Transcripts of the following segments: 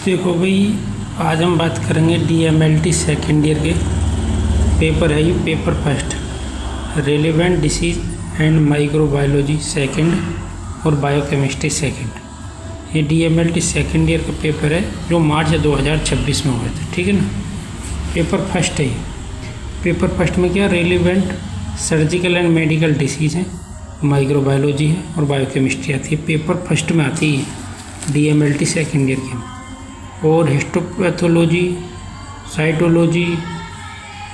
देखो भाई, आज हम बात करेंगे DMLT सेकेंड ईयर के पेपर है। ये paper first relevant disease and microbiology second और बायोकेमिस्ट्री सेकंड। ये DMLT सेकेंड ईयर का पेपर है जो मार्च 2026 में हुए थे। ठीक है ना। पेपर फर्स्ट है ये। पेपर फर्स्ट में क्या relevant surgical and medical disease है, माइक्रोबायोलॉजी है और बायोकेमिस्ट्री आती है। पेपर फर्स्ट में आती है DMLT सेकेंड ईयर की। और हिस्टोपैथोलॉजी, साइटोलॉजी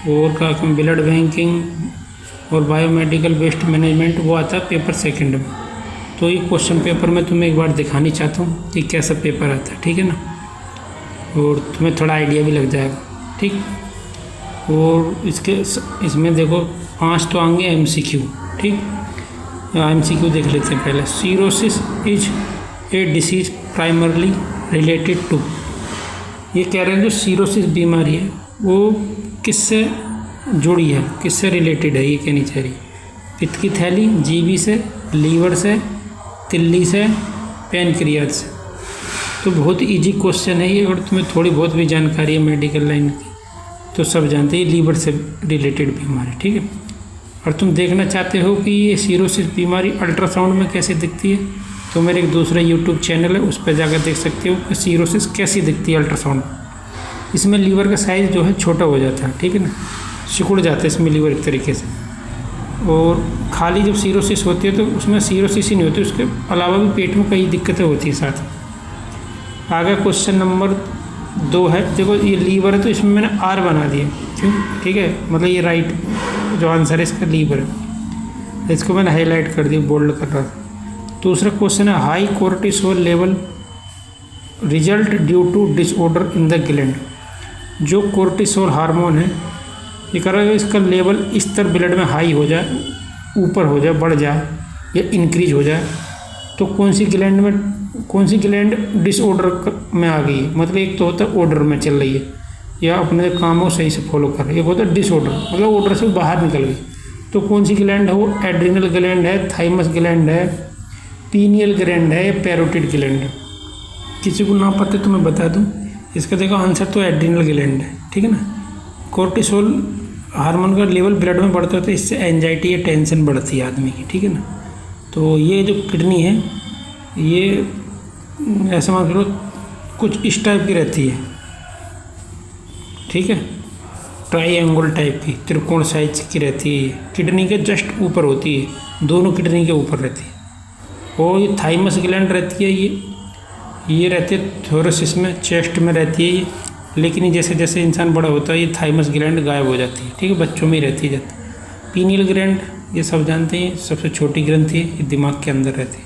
और का ब्लड बैंकिंग और बायोमेडिकल वेस्ट मैनेजमेंट वो आता है पेपर सेकंड में। तो ये क्वेश्चन पेपर मैं तुम्हें एक बार दिखानी चाहता हूँ कि कैसा पेपर आता है। ठीक है ना। और तुम्हें थोड़ा आइडिया भी लग जाएगा। ठीक। और इसमें देखो 5 तो आएंगे MCQ। ठीक। MCQ देख लेते हैं पहले। Cirrhosis is a disease primarily related to. ये कह रहे हैं जो सीरोसिस बीमारी है वो किससे जुड़ी है, किससे रिलेटेड है, ये कहनी चाहिए। पित्त की थैली, जीबी से, लीवर से, तिल्ली से, पैनक्रियाज से। तो बहुत इजी क्वेश्चन है ये। और तुम्हें थोड़ी बहुत भी जानकारी है मेडिकल लाइन की तो सब जानते हैं लीवर से रिलेटेड बीमारी। ठीक है। और तुम देखना चाहते हो कि ये सीरोसिस बीमारी अल्ट्रासाउंड में कैसे दिखती है तो मेरे एक दूसरा YouTube चैनल है, उस पर जाकर देख सकते हो कि सीरोसिस कैसी दिखती है अल्ट्रासाउंड। इसमें लीवर का साइज़ जो है छोटा हो जाता है। ठीक है ना। सिकुड़ जाता है इसमें लीवर एक तरीके से। और खाली जब सीरोसिस होती है तो उसमें सीरोसिस ही नहीं होती, उसके अलावा भी पेट में कई दिक्कतें होती हैं साथ। आगे क्वेश्चन नंबर 2 है। देखो ये लीवर है तो इसमें मैंने R बना दिया। क्यों? ठीक है। मतलब ये राइट जो आंसर है इसका लीवर है। इसको मैंने हाईलाइट कर दिया, बोल्ड कर रहा था। दूसरा क्वेश्चन है high cortisol level result due to disorder in the gland. जो कोर्टिसोल हार्मोन है ये कर रहा है इसका लेवल स्तर ब्लड में हाई हो जाए, ऊपर हो जाए, बढ़ जाए या इंक्रीज हो जाए तो कौन सी ग्लैंड डिसऑर्डर में आ गई है। मतलब एक तो होता है ऑर्डर में चल रही है या अपने कामों सही से फॉलो कर रही है, एक होता है डिसऑर्डर मतलब ऑर्डर से बाहर निकल गई। तो कौन सी ग्लैंड है वो? एड्रिनल ग्लैंड है, थाइमस ग्लैंड है, पीनियल ग्लैंड है या पैरोटिड ग्लैंड है। किसी को ना पता तो मैं बता दूं, इसका देखो आंसर तो एड्रिनल ग्लैंड है। ठीक है ना। कोर्टिसोल हार्मोन का लेवल ब्लड में बढ़ता है तो इससे एंजाइटी या टेंशन बढ़ती है आदमी की। ठीक है ना। तो ये जो किडनी है ये ऐसा मान लो कुछ इस टाइप की रहती है। ठीक है। ट्राइंगल टाइप की, त्रिकोण साइज की रहती है। किडनी के जस्ट ऊपर होती है, दोनों किडनी के ऊपर रहती है। और ये थाइमस ग्लैंड रहती है, ये रहती है थोरसिस में, चेस्ट में रहती है ये। लेकिन ये जैसे जैसे इंसान बड़ा होता है ये थाइमस ग्लैंड गायब हो जाती है। ठीक है। बच्चों में ही रहती है जाती। पीनियल ग्लैंड ये सब जानते हैं, सबसे छोटी ग्रंथि है, ये दिमाग के अंदर रहती है।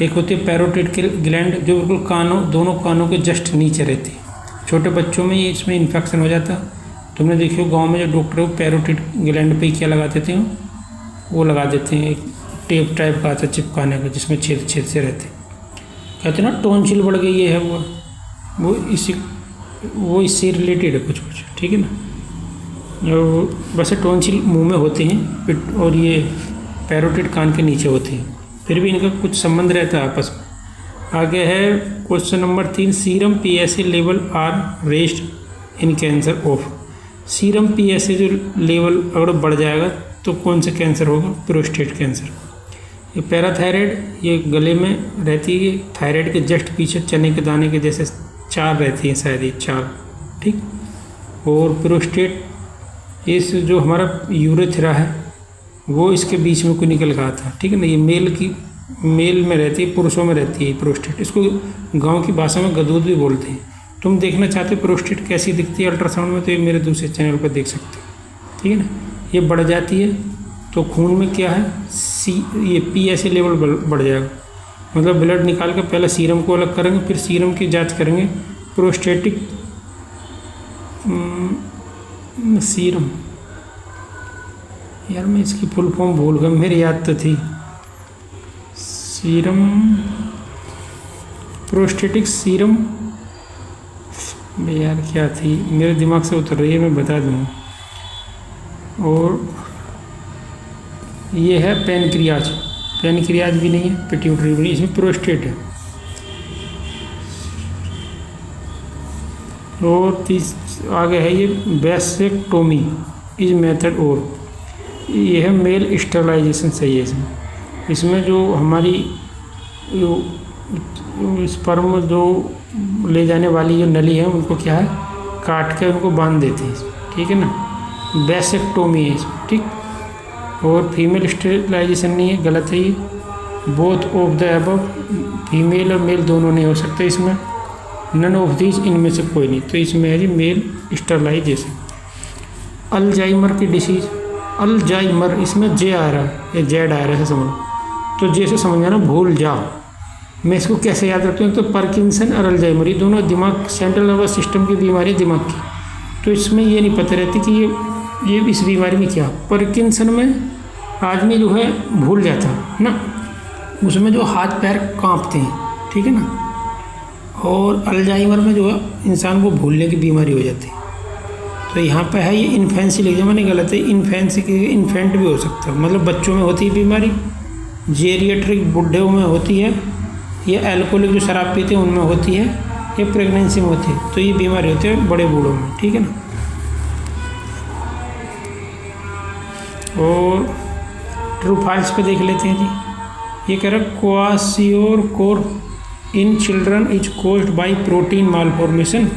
एक होती है पैरोटिड ग्लैंड जो बिल्कुल दोनों कानों के जस्ट नीचे रहती है। छोटे बच्चों में ये इसमें इन्फेक्शन हो जाता है। तुमने देखियो गाँव में जो डॉक्टर है वो पैरोटिड ग्लैंड पर क्या लगा देते हैं, वो लगा देते हैं एक टेप टाइप का आता है चिपकाने का जिसमें छेद छेद से रहते। कहते हैं ना टॉन्सिल बढ़ गई है वो इससे रिलेटेड है कुछ। ठीक है ना। और वैसे टॉन्सिल मुंह में होते हैं और ये पैरोटिड कान के नीचे होते हैं, फिर भी इनका कुछ संबंध रहता है आपस में। आगे है question number 3। Serum PSA level are raised in cancer of. Serum PSA जो लेवल अगर बढ़ जाएगा तो कौन सा कैंसर होगा? Prostate cancer. ये पैराथायराइड ये गले में रहती है, थायराइड के जस्ट पीछे चने के दाने के जैसे 4 रहती हैं शायद, ये 4। ठीक। और प्रोस्टेट इस जो हमारा यूरेथ्रा है वो इसके बीच में कोई निकल गया था। ठीक है ना। ये मेल में रहती है, पुरुषों में रहती है प्रोस्टेट। इसको गांव की भाषा में गदूद भी बोलते हैं। तुम देखना चाहते हो प्रोस्टेट कैसी दिखती है अल्ट्रासाउंड में तो ये मेरे दूसरे चैनल पर देख सकते हो। ठीक है ना। ये बढ़ जाती है तो खून में क्या है ये PSA लेवल बढ़ जाएगा। मतलब ब्लड निकाल कर पहले सीरम को अलग करेंगे, फिर सीरम की जांच करेंगे प्रोस्टेटिक सीरम। यार मैं इसकी फुल फॉर्म भूल गया, मेरी याद तो थी। सीरम प्रोस्टेटिक सीरम यार क्या थी, मेरे दिमाग से उतर रही है, मैं बता दूँगा। और ये है पैनक्रियाज भी नहीं है, पिट्यूटरी भी नहीं, इसमें प्रोस्टेट है। और आगे है ये वेसेक्टोमी इज मेथड, और ये है मेल स्टरलाइजेशन सही है इसमें जो हमारी स्पर्म जो ले जाने वाली जो नली है उनको क्या है काट के उनको बांध देते हैं, ठीक है ना, वेसेक्टोमी है इसमें, ठीक। और फीमेल स्टरलाइजेशन नहीं है, गलत है ये, both of the above, female और मेल दोनों नहीं हो सकते इसमें, नन ऑफ दीज, इनमें से कोई नहीं, तो इसमें है जी मेल स्टरलाइजेशन। अल्जाइमर की डिसीज, अल्जाइमर इसमें जे आ रहा है या जेड आ रहा है समझ, तो जैसे समझ जाना भूल जाओ। मैं इसको कैसे याद रखती हूँ, तो पार्किंसन और अल्जाइमर ये दोनों दिमाग सेंट्रल नर्वस सिस्टम की बीमारी दिमाग की, तो इसमें ये नहीं पता रहती कि ये इस बीमारी में क्या। पार्किंसन में आदमी जो है भूल जाता है ना, उसमें जो हाथ पैर कांपते हैं, ठीक है ना, और अल्जाइमर में जो है इंसान को भूलने की बीमारी हो जाती है। तो यहाँ पे है ये इन्फेंसी लिख दिया मैंने, गलत है, इन्फेंसी की इन्फेंट भी हो सकता है, मतलब बच्चों में होती है बीमारी, जेरिएट्रिक बुढ़ों में होती है, ये अल्कोहलिक जो शराब पीते हैं उनमें होती है, ये प्रेगनेंसी में होती है, तो ये बीमारी होती है बड़े बूढ़ों में, ठीक है ना। और ट्रू फॉल्स पे देख लेते हैं जी, ये कह रहा है kwashiorkor in children is caused by protein malformation,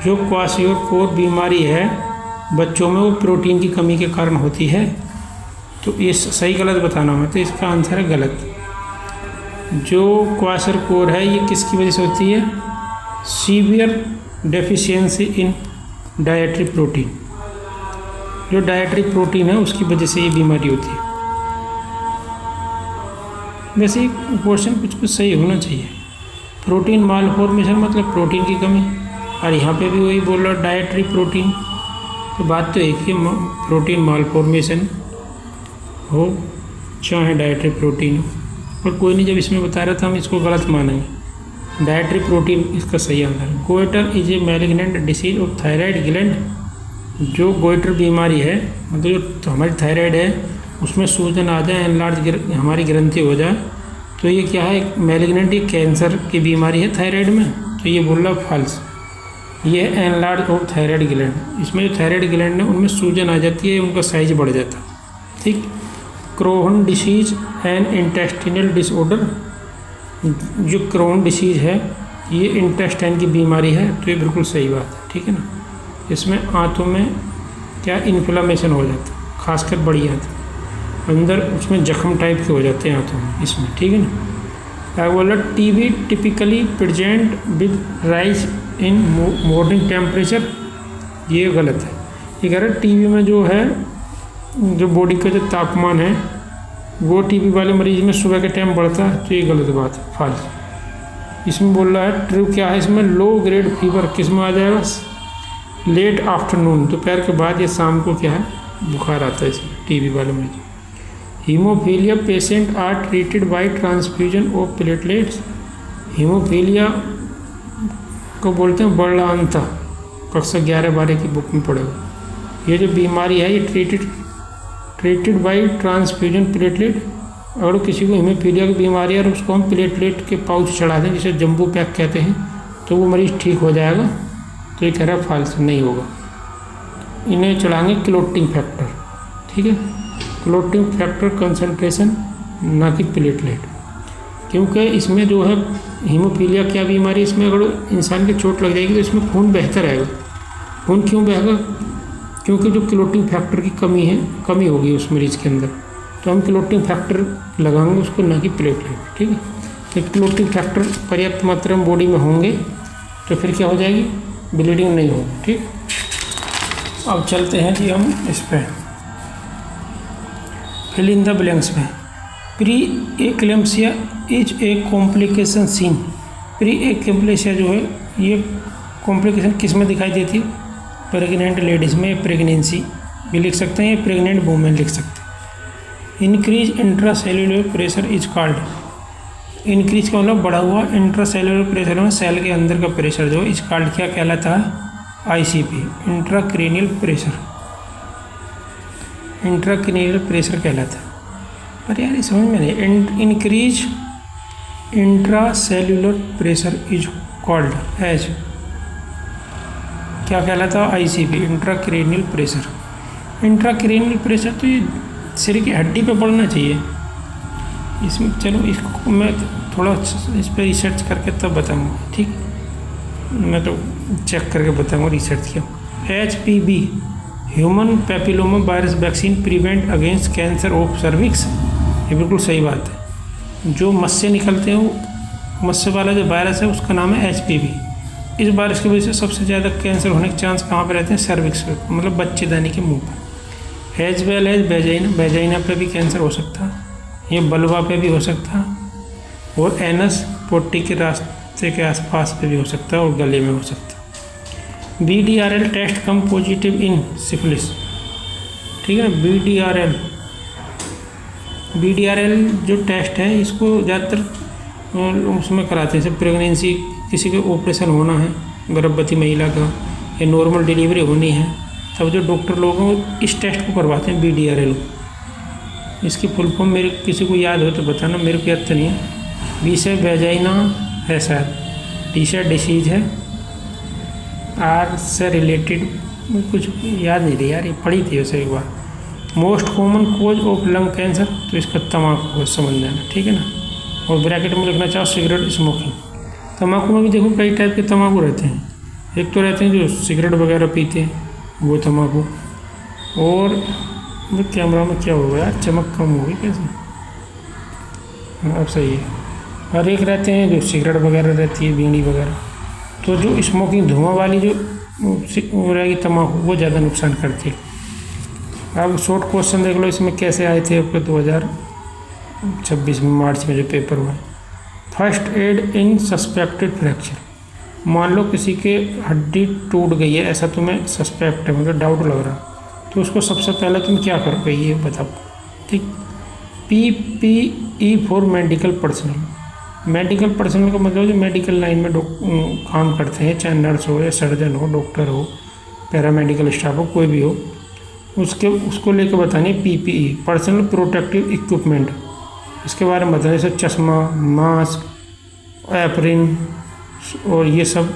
जो क्वाशियोरकोर बीमारी है बच्चों में वो प्रोटीन की कमी के कारण होती है, तो ये सही गलत बताना है, तो इसका आंसर है गलत। जो क्वाशियोरकोर है ये किसकी वजह से होती है, severe deficiency in dietary protein, जो डाइटरी प्रोटीन है उसकी वजह से ये बीमारी होती है। वैसे क्वेश्चन कुछ सही होना चाहिए, प्रोटीन मालफॉर्मेशन मतलब प्रोटीन की कमी, और यहाँ पे भी वही बोल रहा डाइटरी प्रोटीन, तो बात तो एक ही, प्रोटीन मालफॉर्मेशन हो चाहे डाइटरी प्रोटीन हो, और कोई नहीं जब इसमें बता रहा था हम इसको गलत मानेंगे, डाइटरी प्रोटीन इसका सही आंसर है। Goitre is a malignant disease of thyroid gland, जो गोइटर बीमारी है मतलब जो तो हमारी थायराइड है उसमें सूजन आ जाए, एनलार्ज हमारी ग्रंथि हो जाए, तो ये क्या है, एक मैलिग्नेंट, ये कैंसर की बीमारी है थायराइड में, तो ये बोल रहा फॉल्स, ये एनलार्ज ऑफ थायराइड ग्लैंड, इसमें जो थायराइड ग्लैंड है उनमें सूजन आ जाती है, उनका साइज बढ़ जाता है, ठीक। Crohn disease and intestinal disorder, जो क्रोहन डिसीज है ये इंटेस्टाइन की बीमारी है, तो ये बिल्कुल सही बात है, ठीक है ना। इसमें आंतों में क्या इन्फ्लेमेशन हो जाता है, खासकर बड़ी आंत अंदर उसमें जख्म टाइप के हो जाते हैं आंतों में इसमें, ठीक है ना। बोला TB typically present with rise in morning temperature, ये गलत है। ये कह रहा है टीबी में जो है जो बॉडी का जो तापमान है वो टीबी वाले मरीज में सुबह के टाइम बढ़ता है, तो ये गलत बात है, फॉल्स। इसमें बोल रहा है ट्रू क्या है, इसमें लो ग्रेड फीवर किस में आ जाएगा, लेट आफ्टरनून, दोपहर के बाद या शाम को क्या है बुखार आता है इसमें टीबी वाले मरीज। Haemophilia patient are treated by transfusion of platelets, haemophilia को बोलते हैं बर्लांता, कक्षा 11-12 की बुक में पढ़ेगा। ये जो बीमारी है ये ट्रीटेड बाय ट्रांसफ्यूजन प्लेटलेट, अगर किसी को हीमोफीलिया की बीमारी है और उसको हम प्लेटलेट के पाउच चढ़ा दें जिसे जम्बो पैक कहते हैं, तो वो मरीज़ ठीक हो जाएगा, तो ये कह रहा है फॉल्स, नहीं होगा। इन्हें चढ़ाएंगे क्लोटिंग फैक्टर, ठीक है, क्लोटिंग फैक्टर कंसंट्रेशन, ना कि प्लेटलेट, क्योंकि इसमें जो है हीमोफीलिया क्या बीमारी, इसमें अगर इंसान की चोट लग जाएगी तो इसमें खून बहता रहेगा। खून क्यों बहेगा, क्योंकि जो क्लोटिंग फैक्टर की कमी होगी उस मरीज़ के अंदर, तो हम क्लोटिंग फैक्टर लगाएंगे उसको, ना कि प्लेटलेट, ठीक है। तो क्लोटिंग फैक्टर पर्याप्त मात्रा में बॉडी में होंगे तो फिर क्या हो जाएगी, ब्लीडिंग नहीं होगी, ठीक। अब चलते हैं जी हम इस पर फिल इन द ब्लैंक्स में। Preeclampsia is a complication seen, preeclampsia जो है ये कॉम्प्लिकेशन किस में दिखाई देती है, प्रेग्नेंट लेडीज़ में, प्रेगनेंसी भी लिख सकते हैं, प्रेग्नेंट वुमेन लिख सकते हैं। Increase intracellular pressure is called, increase का मतलब बढ़ा हुआ, इंट्रासेल्युलर प्रेशर में सेल के अंदर का प्रेशर जो इज कॉल्ड क्या कहलाता है, ICP, intracranial pressure, intracranial pressure कहलाता है। पर यार ये समझ में नहीं, increase intracellular pressure is called as क्या कहलाता है? ICP, intracranial pressure. Intracranial pressure तो ये सिर की हड्डी पे पड़ना चाहिए। इसमें चलो इसको मैं थोड़ा इस पर रिसर्च करके तब बताऊँगा, ठीक। मैं तो चेक करके बताऊँगा रिसर्च किया। HPV, human papilloma virus vaccine prevent against cancer of cervix. ये बिल्कुल सही बात है। जो मस्से निकलते हैं, मस्से वाला जो वायरस है उसका नाम है HPV। इस वायरस की वजह से सबसे ज़्यादा कैंसर होने के चांस कहाँ पर रहते हैं? सर्विक्स पे, मतलब बच्चेदानी के मुंह पर। एज वेल एज वेजाइना पे भी कैंसर हो सकता है, ये बलवा पे भी हो सकता है, और एनस पोटी के रास्ते के आसपास पे भी हो सकता है, और गले में हो सकता है। BDRL test come positive in syphilis, ठीक है ना। BDRL जो टेस्ट है इसको ज़्यादातर उसमें कराते हैं, जैसे प्रेगनेंसी, किसी के ऑपरेशन होना है, गर्भवती महिला का, या नॉर्मल डिलीवरी होनी है, तब जो डॉक्टर लोग हैं वो इस टेस्ट को करवाते हैं, BDRL। इसकी फुल फॉर्म मेरे किसी को याद हो तो बताना, मेरे को याद तो नहीं है। B से वेजाइना है शायद, D से डिसीज है, R से रिलेटेड कुछ याद नहीं रही यार, ये पढ़ी थी उसे एक बार। Most common cause of lung cancer, तो इसका तम्बाकू को समझ जाना, ठीक है ना। और ब्रैकेट में लिखना चाहो सिगरेट स्मोकिंग। तम्बाकू में भी देखो कई टाइप के तम्बाकू रहते हैं। एक तो रहते हैं जो सिगरेट वगैरह पीते हैं, वो तम्बाकू। और कैमरा में क्या होगा यार, चमक कम होगी कैसे? अब सही है। और एक रहते हैं जो सिगरेट वगैरह रहती है, बीड़ी वगैरह। तो जो स्मोकिंग धुआं वाली जो वो रहेगी तम्बाकू, वो ज़्यादा नुकसान करती है। अब शॉर्ट क्वेश्चन देख लो इसमें कैसे आए थे आपके 2026 में मार्च में जो पेपर हुआ। फर्स्ट एड इन सस्पेक्टेड फ्रैक्चर, मान लो किसी के हड्डी टूट गई है, ऐसा तुम्हें सस्पेक्ट है, मतलब डाउट लग रहा, तो उसको सबसे पहले तुम क्या करोगे ये बताओ, ठीक। PPE for medical personnel. Medical personnel का मतलब जो मेडिकल लाइन में काम करते हैं, चाहे नर्स हो या सर्जन हो, डॉक्टर हो, पैरामेडिकल स्टाफ हो, कोई भी हो, उसको लेकर बतानी PPE, पर्सनल प्रोटेक्टिव इक्विपमेंट। इसके बारे में बताना, जैसे चश्मा, मास्क, एप्रिन और ये सब,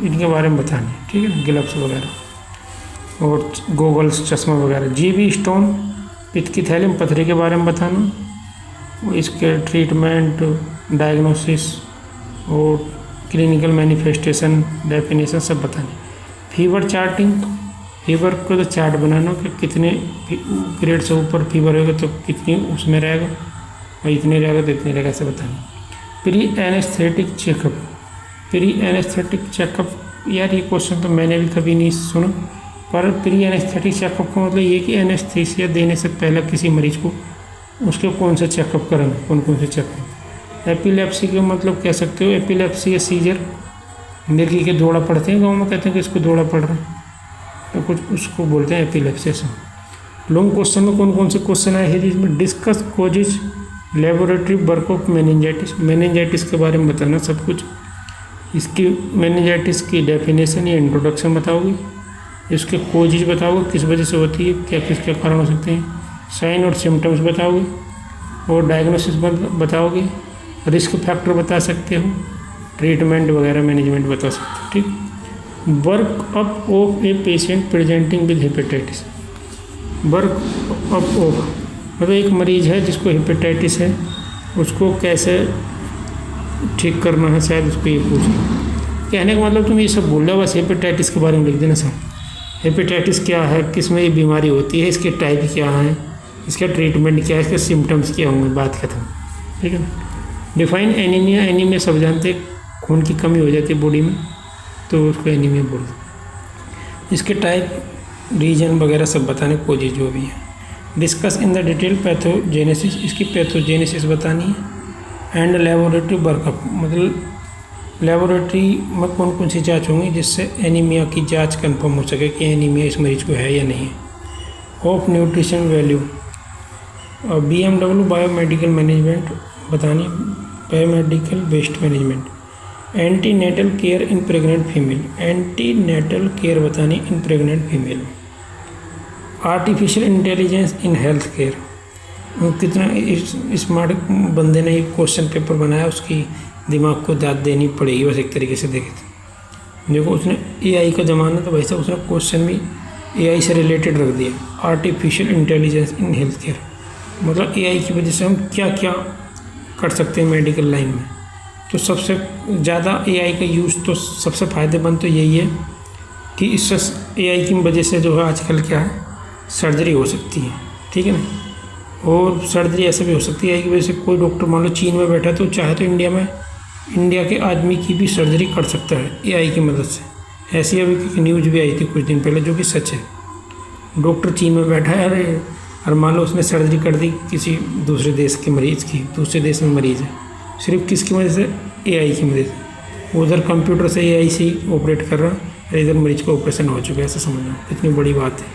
इनके बारे में बताने, ठीक है, ग्लव्स वगैरह और गोगल्स, चश्मा वगैरह। GB स्टोन, पित्त की थैली में पथरी के बारे में बताना, इसके ट्रीटमेंट, डायग्नोसिस और क्लिनिकल मैनिफेस्टेशन, डेफिनेशन सब बताने। फीवर चार्टिंग, फीवर को तो चार्ट बनाना कि कितने पीरियड से ऊपर फीवर होगा तो कितनी उसमें रहेगा, और इतने रहेगा तो इतने रहेगा, ऐसे बताना। Pre anaesthetic checkup, pre anaesthetic checkup, यार ये क्वेश्चन तो मैंने भी कभी नहीं सुना, पर प्री एनेस्थेटिक चेकअप का मतलब ये कि एनेस्थीसिया देने से पहले किसी मरीज को उसके कौन से चेकअप करें, कौन से चेकअप। एपिलेप्सी का मतलब कह सकते हो, एपिलेप्सी या सीजर, मिर्गी के दौड़ा पड़ते हैं गाँव में, कहते हैं कि इसको दौड़ा पड़ रहा है, तो कुछ उसको बोलते हैं एपिलेप्सी से। लॉन्ग क्वेश्चन में कौन से क्वेश्चन आए हैं जिसमें discuss causes laboratory work of meningitis, meningitis के बारे में बताना सब कुछ। इसकी मेनिंजाइटिस की डेफिनेशन या इंट्रोडक्शन बताओगे, इसके कोजिज बताओगे, किस वजह से होती है, क्या किसके कारण हो सकते हैं, साइन और सिम्टम्स बताओगे, और डायग्नोसिस बताओगे, रिस्क फैक्टर बता सकते हो, ट्रीटमेंट वगैरह मैनेजमेंट बता सकते हो, ठीक। Work up of a patient presenting with hepatitis, work up of मतलब एक मरीज है जिसको हेपेटाइटिस है, उसको कैसे ठीक करना है, शायद उसको ये पूछे। कहने का मतलब तुम ये सब बोल रहे हो, बस हेपेटाइटिस के बारे में लिख देना सर। हेपेटाइटिस क्या है, किस में ये बीमारी होती है, इसके टाइप क्या है, इसका ट्रीटमेंट क्या है, इसके सिम्टम्स क्या होंगे, बात खत्म, ठीक है। डिफाइन एनीमिया, एनीमिया सब जानते हैं, खून की कमी हो जाती है बॉडी में, तो उसको एनीमिया बोलते। इसके टाइप, रीजन वगैरह सब बताने, कोजिज जो भी है। Discuss in the detail pathogenesis, इसकी पैथोजेनेसिस बतानी है। एंड लेबोरेटरी वर्कअप, मतलब लेबोरेटरी में कौन सी जांच होंगी जिससे एनीमिया की जांच कंफर्म हो सके कि एनीमिया इस मरीज को है या नहीं है। Of nutrition value, BMW biomedical management बतानी, biomedical waste management. Antenatal care in pregnant female, antenatal care बतानी in pregnant female. Artificial intelligence in health care, कितना स्मार्ट बंदे ने एक क्वेश्चन पेपर बनाया, उसकी दिमाग को दाद देनी पड़ेगी बस एक तरीके से देखे देखो उसने एआई का ज़माना, तो वैसे उसने क्वेश्चन भी एआई से रिलेटेड रख दिया, artificial intelligence in health care. मतलब एआई की वजह से हम क्या क्या कर सकते हैं मेडिकल लाइन में। तो सबसे ज़्यादा एआई का यूज़ तो सबसे फ़ायदेमंद तो यही है कि इससे एआई की वजह से जो है आजकल क्या है, सर्जरी हो सकती है, ठीक है ना। और सर्जरी ऐसे भी हो सकती है कि वजह से कोई डॉक्टर मान लो चीन में बैठा है, तो चाहे तो इंडिया के आदमी की भी सर्जरी कर सकता है एआई की मदद से। ऐसी अभी एक न्यूज़ भी आई थी कुछ दिन पहले, जो कि सच है। डॉक्टर चीन में बैठा है, अरे और मान लो उसने सर्जरी कर दी किसी दूसरे देश के मरीज़ की, दूसरे देश में मरीज़ है, सिर्फ किसकी वजह से, एआई की मदद से। उधर कंप्यूटर से एआई से ही ऑपरेट कर रहा है, इधर मरीज का ऑपरेशन हो चुका है, ऐसा समझना, इतनी बड़ी बात है,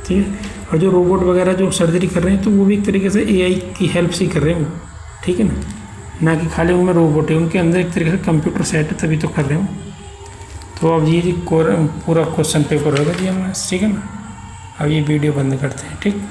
ठीक है। और जो रोबोट वगैरह जो सर्जरी कर रहे हैं, तो वो भी एक तरीके से एआई की हेल्प से ही कर रहे हैं वो, ठीक है ना कि खाली उनमें रोबोट है, उनके अंदर एक तरीके से कंप्यूटर सेट है, तभी तो कर रहे हो। तो अब ये पूरा क्वेश्चन पेपर होगा जी हमारा, ठीक है ना। अब ये वीडियो बंद करते हैं, ठीक।